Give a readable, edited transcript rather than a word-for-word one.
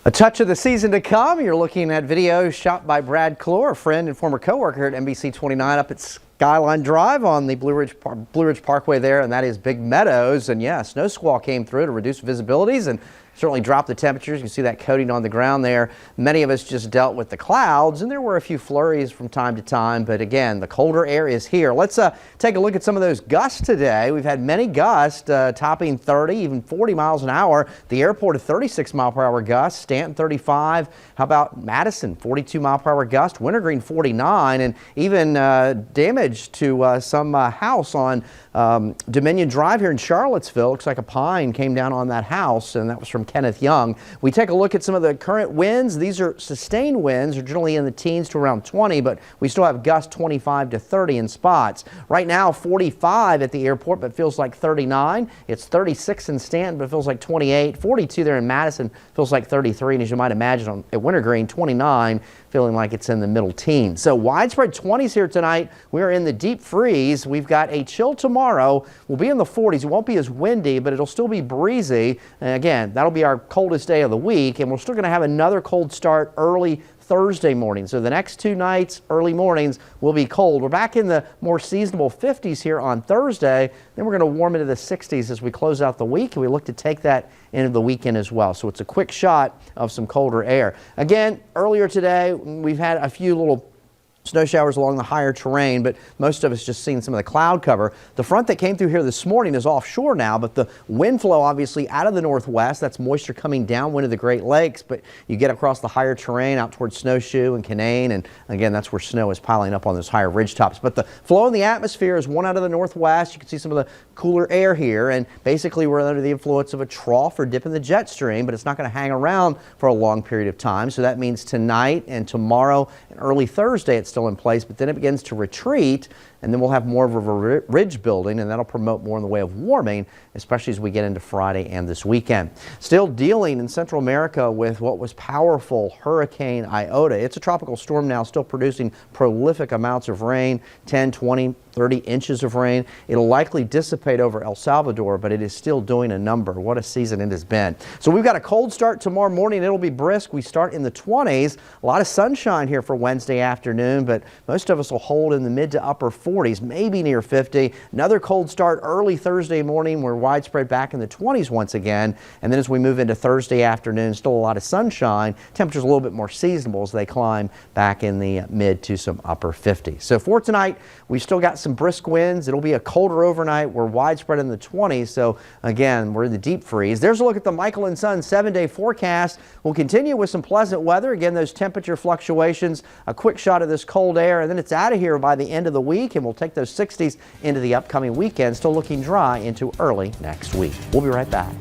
A touch of the season to come. You're looking at video shot by Brad Clore, a friend and former coworker at NBC29 up at Skyline Drive on the Blue Ridge Parkway there, and that is Big Meadows. And yeah, snow squall came through to reduce visibilities and certainly dropped the temperatures. You can see that coating on the ground there. Many of us just dealt with the clouds, and there were a few flurries from time to time, but again, the colder air is here. Let's take a look at some of those gusts today. We've had many gusts topping 30, even 40 miles an hour. The airport, a 36-mile-per-hour gust. Stanton, 35. How about Madison, 42-mile-per-hour gust. Wintergreen, 49, and even damage to some house on Dominion Drive here in Charlottesville. Looks like a pine came down on that house, and that was from Kenneth Young. We take a look at some of the current winds. These are sustained winds. They're generally in the teens to around 20, but we still have gusts 25 to 30 in spots. Right now, 45 at the airport, but feels like 39. It's 36 in Stanton, but feels like 28. 42 there in Madison, feels like 33. And as you might imagine, at Wintergreen, 29, feeling like it's in the middle teens. So widespread 20s here tonight. We are in the deep freeze. We've got a chill tomorrow. We'll be in the 40s. It won't be as windy, but it'll still be breezy. And again, that'll be our coldest day of the week, and we're still going to have another cold start early Thursday morning. So the next 2 nights, early mornings, will be cold. We're back in the more seasonable 50s here on Thursday. Then we're going to warm into the 60s as we close out the week, and we look to take that into the weekend as well. So it's a quick shot of some colder air. Again, earlier today, we've had a few little snow showers along the higher terrain, but most of us just seen some of the cloud cover. The front that came through here this morning is offshore now, but the wind flow obviously out of the northwest, that's moisture coming downwind of the Great Lakes, but you get across the higher terrain out towards Snowshoe and Canaan, and again, that's where snow is piling up on those higher ridge tops. But the flow in the atmosphere is one out of the northwest. You can see some of the cooler air here, and basically we're under the influence of a trough or dip in the jet stream, but it's not going to hang around for a long period of time. So that means tonight and tomorrow and early Thursday it's still in place, but then it begins to retreat, and then we'll have more of a ridge building, and that'll promote more in the way of warming, especially as we get into Friday and this weekend. Still dealing in Central America with what was powerful Hurricane Iota. It's a tropical storm now, still producing prolific amounts of rain, 10, 20, 30 inches of rain. It'll likely dissipate over El Salvador, but it is still doing a number. What a season it has been. So we've got a cold start tomorrow morning. It'll be brisk. We start in the 20s. A lot of sunshine here for Wednesday afternoon, but most of us will hold in the mid to upper 40s, maybe near 50. Another cold start early Thursday morning. We're widespread back in the 20s once again. And then as we move into Thursday afternoon, still a lot of sunshine. Temperatures a little bit more seasonable as they climb back in the mid to some upper 50s. So for tonight, we've still got some brisk winds. It'll be a colder overnight. We're widespread in the 20s. So again, we're in the deep freeze. There's a look at the Michael and Son 7-day forecast. We'll continue with some pleasant weather. Again, those temperature fluctuations, a quick shot of this cold air, and then it's out of here by the end of the week, and we'll take those 60s into the upcoming weekend. Still looking dry into early next week. We'll be right back.